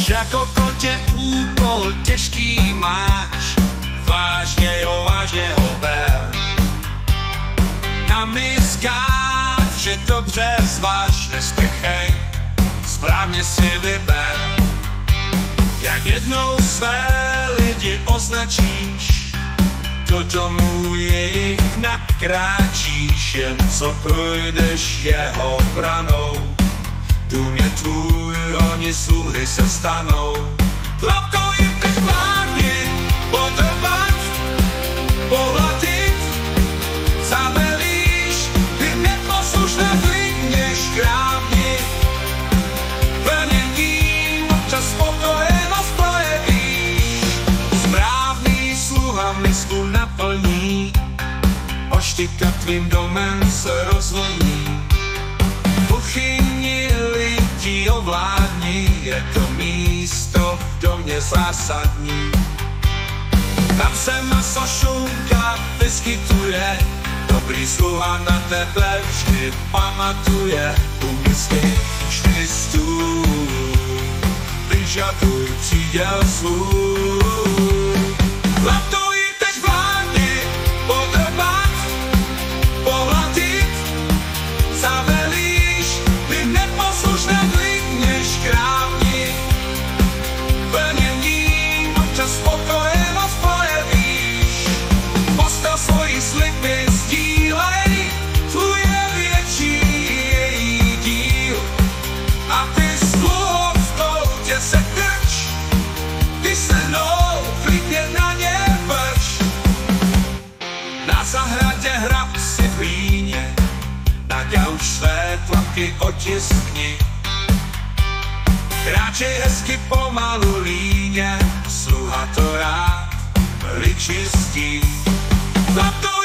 Jako kotě úkol těžký máš, vážně ho ber. Na miskách, že dobře zváž, nespěchej, správně si vyber. Jak jednou své lidi označíš, do domů jejich nakráčíš, jen co projdeš jeho branou. Dům je tvůj, oni sluhy se stanou. Proto jim teď vládni, podrbat, pohladit, zavelíš, ty neposlušné klidně škrábni. Plněním občas spokojenost projevíš, správný sluha misku naplní, oštika tvým domem se rozvoní. Kuchyni lidí ovládni, je to místo v domě zásadní. Tam se maso šunka vyskytuje, dobrý sluha na tebe vždy pamatuje. Umysly vždy stůl, vyžaduj příděl svůj. Latuj teď vládni, podrbat, pohladit, zavelíš, ty neposlušné klidně škrábni. Plněním občas spokojenost projevíš, postel svojí sliby sdílej, tvůj je větší její díl. A ty sluhou v koutě se krč, ty se mnou klidně na ně vrč. Na zahradě hrab si v hlíně, na gauč své tlapky otiskni. Kráčej hezky pomalu líně, sluha to rád vyčistí. Zlatou